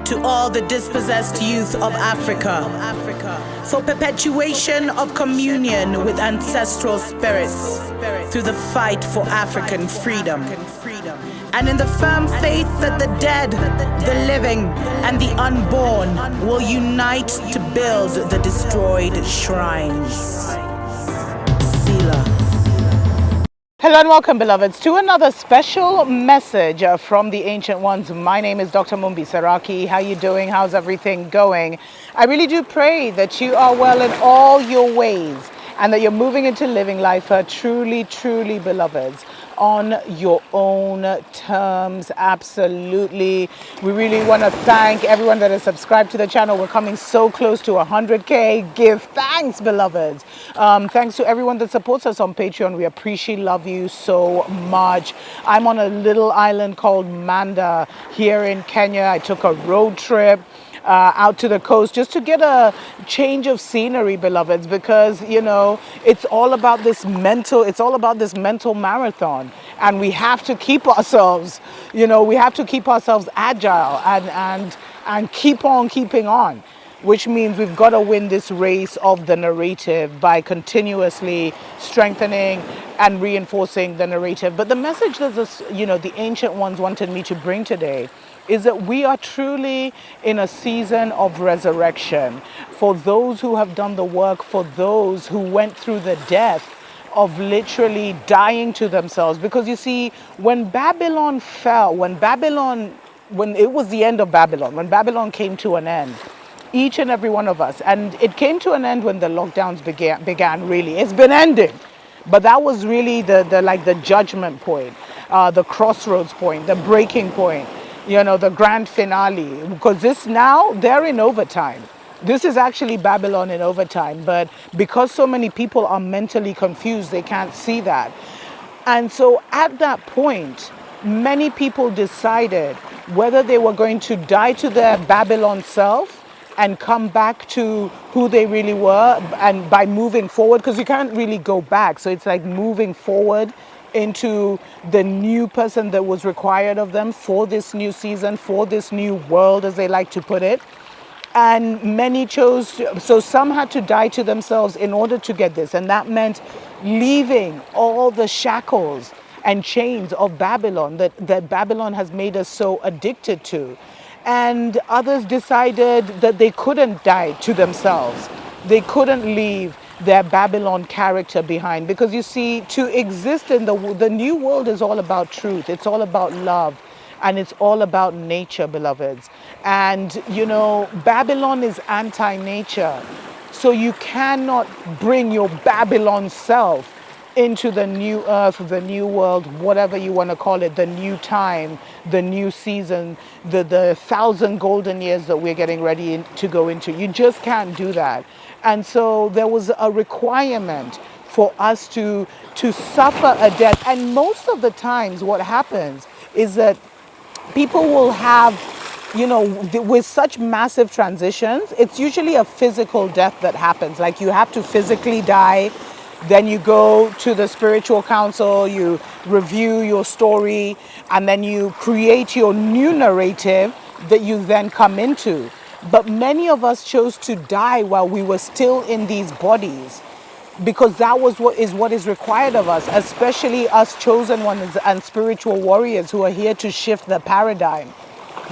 to all the dispossessed youth of Africa, for perpetuation of communion with ancestral spirits through the fight for African freedom, and in the firm faith that the dead, the living, and the unborn will unite to build the destroyed shrines. Selah. Hello and welcome, beloveds, to another special message from the Ancient Ones. My name is Dr. Mumbi Saraki. How you doing? How's everything going? I really do pray that you are well in all your ways and that you're moving into living life truly, truly, beloveds, on your own terms. Absolutely. We really want to thank everyone that has subscribed to the channel. We're coming so close to 100K. Give thanks, beloveds. Thanks to everyone that supports us on Patreon. We appreciate, love you so much. I'm on a little island called Manda here in Kenya. I took a road trip out to the coast just to get a change of scenery, beloveds, because it's all about this mental marathon, and we have to keep ourselves agile and keep on keeping on, which means we've got to win this race of the narrative by continuously strengthening and reinforcing the narrative. But the message that the Ancient Ones wanted me to bring today is that we are truly in a season of resurrection for those who have done the work, for those who went through the death of literally dying to themselves. Because you see, when Babylon fell, when it was the end of Babylon, when Babylon came to an end, each and every one of us, and it came to an end when the lockdowns began really. It's been ending, but that was really the judgment point, the crossroads point, the breaking point, the grand finale. Because they're in overtime. This is actually Babylon in overtime, but because so many people are mentally confused, they can't see that. And so at that point, many people decided whether they were going to die to their Babylon self and come back to who they really were, and by moving forward, because you can't really go back. So it's like moving forward into the new person that was required of them for this new season, for this new world, as they like to put it. And many so some had to die to themselves in order to get this. And that meant leaving all the shackles and chains of Babylon that Babylon has made us so addicted to. And others decided that they couldn't die to themselves. They couldn't leave their Babylon character behind, because you see, to exist in the new world is all about truth. It's all about love, and it's all about nature, beloveds. And Babylon is anti-nature, so you cannot bring your Babylon self into the new earth, the new world, whatever you want to call it, the new time, the new season, the 1,000 golden years that we're getting ready to go into. You just can't do that. And so there was a requirement for us to suffer a death. And most of the times what happens is that people will have, with such massive transitions, it's usually a physical death that happens. Like, you have to physically die. Then you go to the spiritual council, you review your story, and then you create your new narrative that you then come into. But many of us chose to die while we were still in these bodies, because that was what is required of us, especially us chosen ones and spiritual warriors who are here to shift the paradigm.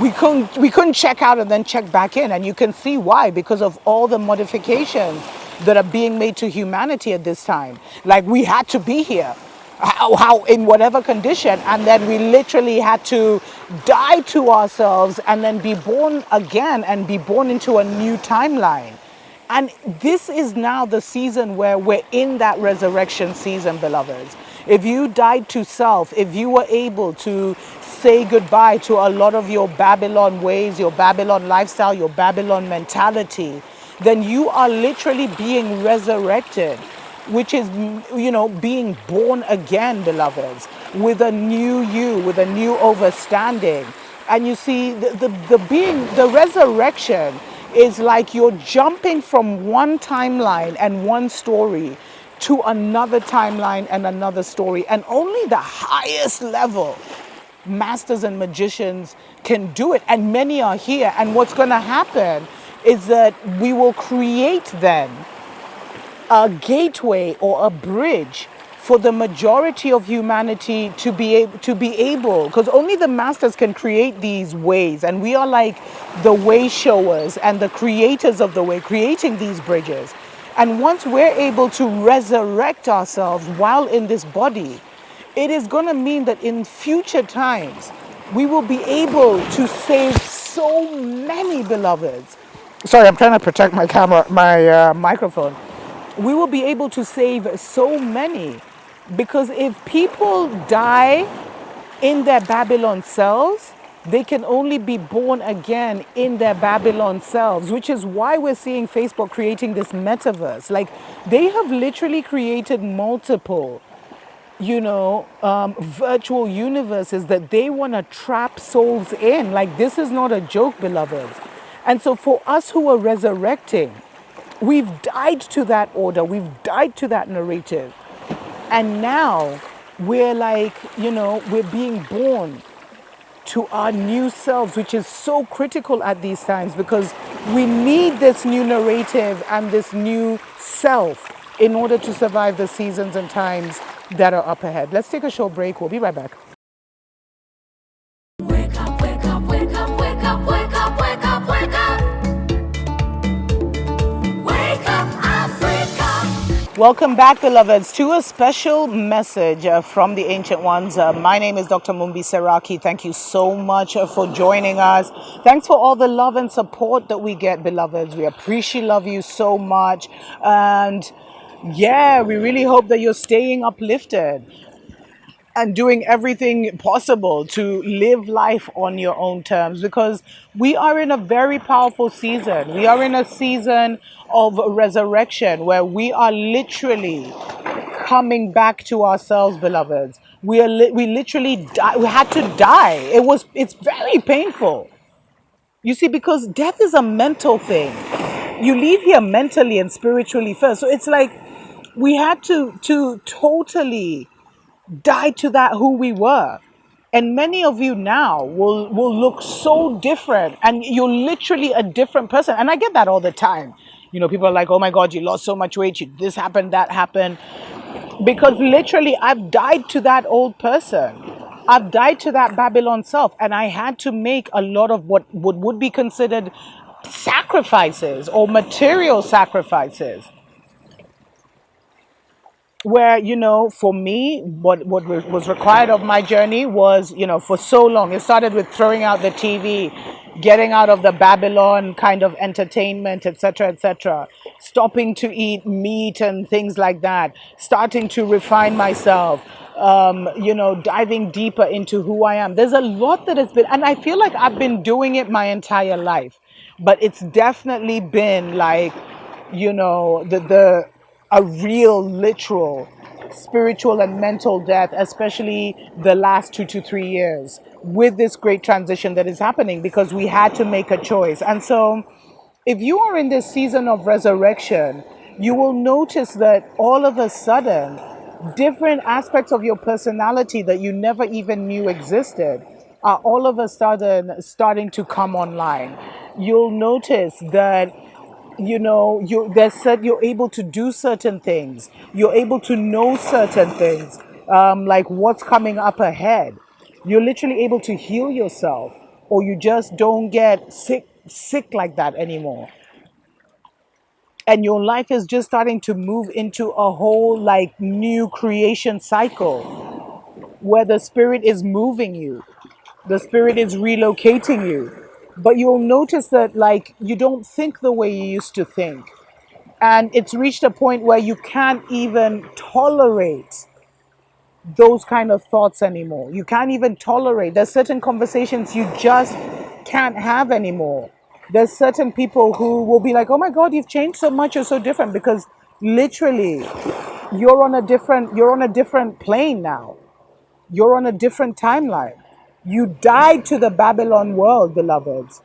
We couldn't check out and then check back in, and you can see why, because of all the modifications that are being made to humanity at this time. Like, we had to be here, how in whatever condition, and then we literally had to die to ourselves and then be born again and be born into a new timeline. And this is now the season where we're in that resurrection season, beloveds. If you died to self, if you were able to say goodbye to a lot of your Babylon ways, your Babylon lifestyle, your Babylon mentality, then you are literally being resurrected, which is, being born again, beloveds, with a new you, with a new overstanding. And you see, the resurrection is like you're jumping from one timeline and one story to another timeline and another story. And only the highest level masters and magicians can do it, and many are here. And what's going to happen is that we will create then a gateway or a bridge for the majority of humanity to be able, because only the masters can create these ways, and we are like the way showers and the creators of the way, creating these bridges. And once we're able to resurrect ourselves while in this body, it is going to mean that in future times we will be able to save so many beloveds. Sorry, I'm trying to protect my camera, my microphone. We will be able to save so many, because if people die in their Babylon selves, they can only be born again in their Babylon selves, which is why we're seeing Facebook creating this metaverse. Like, they have literally created multiple, virtual universes that they want to trap souls in. Like, this is not a joke, beloveds. And so for us who are resurrecting, we've died to that order, we've died to that narrative. And now we're like, we're being born to our new selves, which is so critical at these times, because we need this new narrative and this new self in order to survive the seasons and times that are up ahead. Let's take a short break. We'll be right back. Wake up, wake up, wake up, wake up, wake up, wake up, wake up. Wake up, Africa. Welcome back, beloveds, to a special message from the Ancient Ones. My name is Dr. Mumbi Seraki. Thank you so much for joining us. Thanks for all the love and support that we get, beloveds. We love you so much. And yeah, we really hope that you're staying uplifted and doing everything possible to live life on your own terms, because we are in a very powerful season. We are in a season of resurrection where we are literally coming back to ourselves, beloveds. We literally we had to die. It's very painful. You see, because death is a mental thing. You leave here mentally and spiritually first. So it's like we had to totally die to that who we were. And many of you now will look so different, and you're literally a different person. And I get that all the time. People are like, oh my God, you lost so much weight, this happened, that happened. Because literally I've died to that old person. I've died to that Babylon self, and I had to make a lot of what would be considered sacrifices or material sacrifices. Where, for me, what was required of my journey was, for so long, it started with throwing out the TV, getting out of the Babylon kind of entertainment, etc., stopping to eat meat and things like that, starting to refine myself, diving deeper into who I am. There's a lot that has been, and I feel like I've been doing it my entire life, but it's definitely been like, a real, literal, spiritual and mental death, especially the last 2 to 3 years, with this great transition that is happening, because we had to make a choice. And so if you are in this season of resurrection, you will notice that all of a sudden, different aspects of your personality that you never even knew existed are all of a sudden starting to come online. You'll notice that you're able to do certain things. You're able to know certain things, like what's coming up ahead. You're literally able to heal yourself, or you just don't get sick like that anymore. And your life is just starting to move into a whole like new creation cycle, where the spirit is moving you, the spirit is relocating you. But you'll notice that like you don't think the way you used to think. And it's reached a point where you can't even tolerate those kind of thoughts anymore. You can't even tolerate. There's certain conversations you just can't have anymore. There's certain people who will be like, oh my God, you've changed so much, you're so different, because literally you're on a different plane now. You're on a different timeline. You died to the Babylon world, beloveds.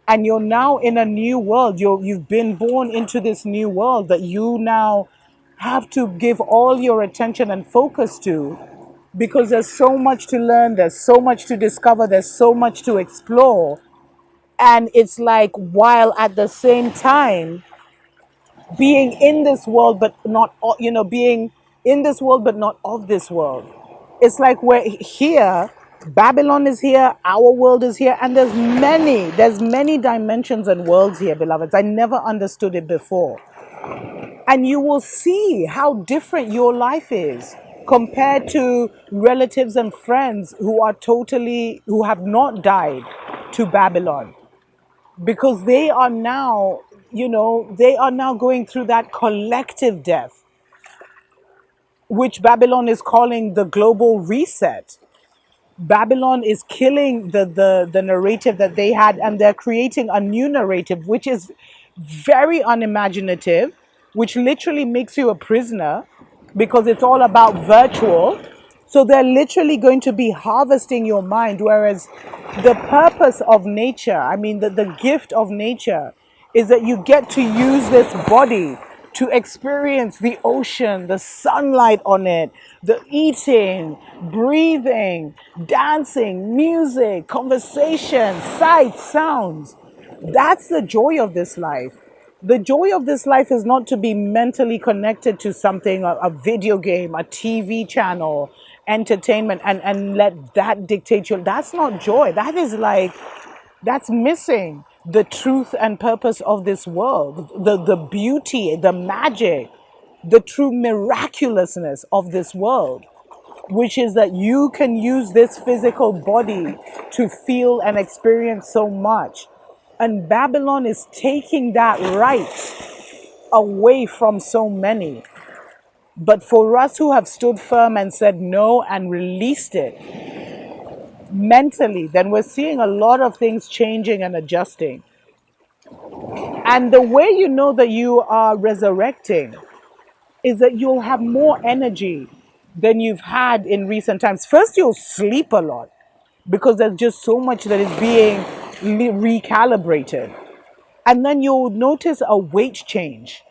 And you're now in a new world. You've been born into this new world that you now have to give all your attention and focus to, because there's so much to learn, there's so much to discover, there's so much to explore. And it's like, while at the same time being in this world, but not, being in this world, but not of this world. It's like we're here, Babylon is here, our world is here, and there's many dimensions and worlds here, beloveds. I never understood it before. And you will see how different your life is compared to relatives and friends who have not died to Babylon, because they are now, going through that collective death, which Babylon is calling the global reset. Babylon is killing the narrative that they had, and they're creating a new narrative, which is very unimaginative, which literally makes you a prisoner because it's all about virtual. So they're literally going to be harvesting your mind, whereas the purpose of nature, the gift of nature, is that you get to use this body to experience the ocean, the sunlight on it, the eating, breathing, dancing, music, conversation, sights, sounds. That's the joy of this life. The joy of this life is not to be mentally connected to something, a video game, a TV channel, entertainment, and let that dictate you. That's not joy. That's missing the truth and purpose of this world, the beauty, the magic, the true miraculousness of this world, which is that you can use this physical body to feel and experience so much. And Babylon is taking that right away from so many. But for us who have stood firm and said no and released it mentally, then we're seeing a lot of things changing and adjusting. And the way you know that you are resurrecting is that you'll have more energy than you've had in recent times. First, you'll sleep a lot because there's just so much that is being recalibrated. And then you'll notice a weight change,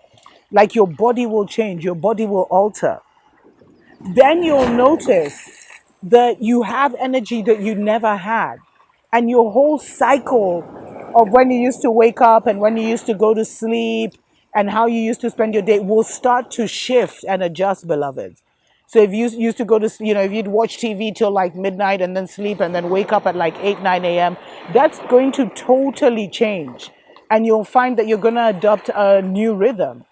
like your body will change, your body will alter. Then you'll notice that you have energy that you never had. And your whole cycle of when you used to wake up and when you used to go to sleep and how you used to spend your day will start to shift and adjust, beloveds. So if you used to go to, if you'd watch TV till like midnight and then sleep and then wake up at like 8, 9 a.m., that's going to totally change. And you'll find that you're going to adopt a new rhythm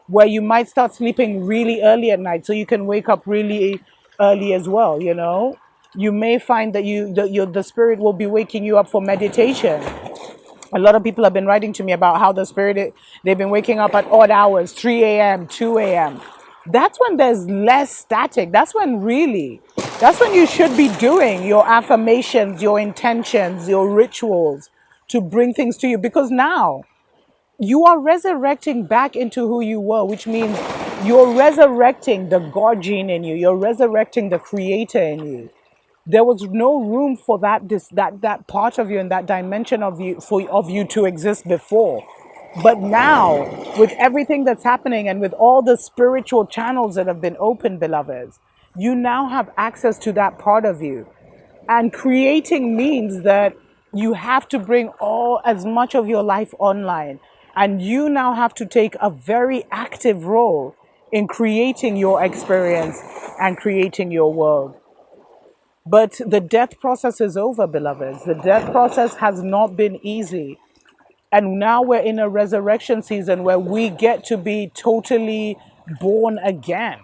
where you might start sleeping really early at night so you can wake up really early as well, You may find that the spirit will be waking you up for meditation. A lot of people have been writing to me about how they've been waking up at odd hours, 3 a.m., 2 a.m. That's when there's less static. That's when you should be doing your affirmations, your intentions, your rituals to bring things to you. Because now you are resurrecting back into who you were, which means you're resurrecting the God gene in you. You're resurrecting the creator in you. There was no room for that part of you and that dimension of you to exist before. But now, with everything that's happening and with all the spiritual channels that have been opened, beloveds, you now have access to that part of you. And creating means that you have to bring as much of your life online. And you now have to take a very active role in creating your experience and creating your world. But the death process is over, beloveds. The death process has not been easy. And now we're in a resurrection season where we get to be totally born again.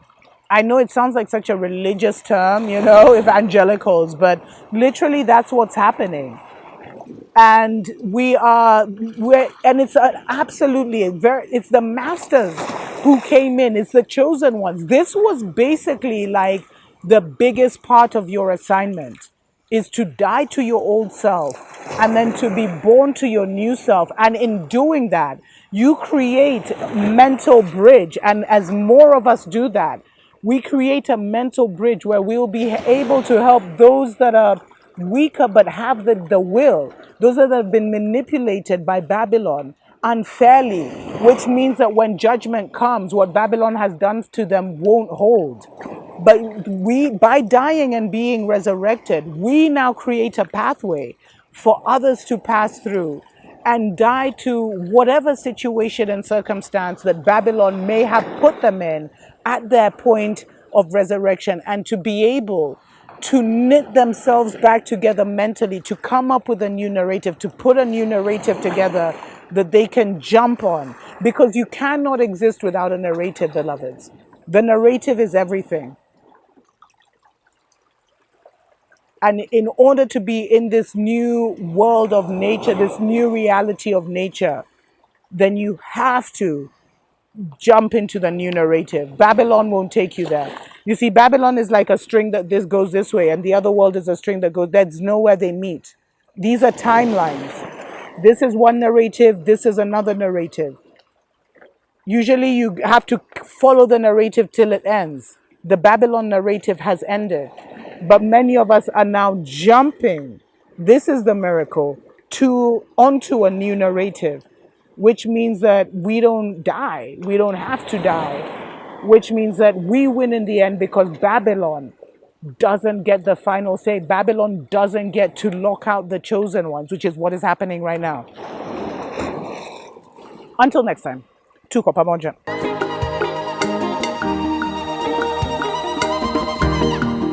I know it sounds like such a religious term, evangelicals, but literally that's what's happening. And it's it's the masters who came in. It's the chosen ones. This was basically like the biggest part of your assignment, is to die to your old self and then to be born to your new self. And in doing that, you create mental bridge. And as more of us do that, we create a mental bridge where we'll be able to help those that are weaker but have the will, those that have been manipulated by Babylon unfairly, which means that when judgment comes, what Babylon has done to them won't hold. But by dying and being resurrected, we now create a pathway for others to pass through and die to whatever situation and circumstance that Babylon may have put them in at their point of resurrection, and to be able to knit themselves back together mentally, to come up with a new narrative, to put a new narrative together that they can jump on. Because you cannot exist without a narrative, beloveds. The narrative is everything. And in order to be in this new world of nature, this new reality of nature, then you have to jump into the new narrative. Babylon won't take you there. You see, Babylon is like a string that this goes this way, and the other world is a string that goes, there's nowhere they meet. These are timelines. This is one narrative, this is another narrative. Usually you have to follow the narrative till it ends. The Babylon narrative has ended, but many of us are now jumping. This is the miracle, onto a new narrative, which means that we don't die. We don't have to die, which means that we win in the end, because Babylon doesn't get the final say. Babylon doesn't get to lock out the chosen ones, which is what is happening right now. Until next time, Tuko pamoja.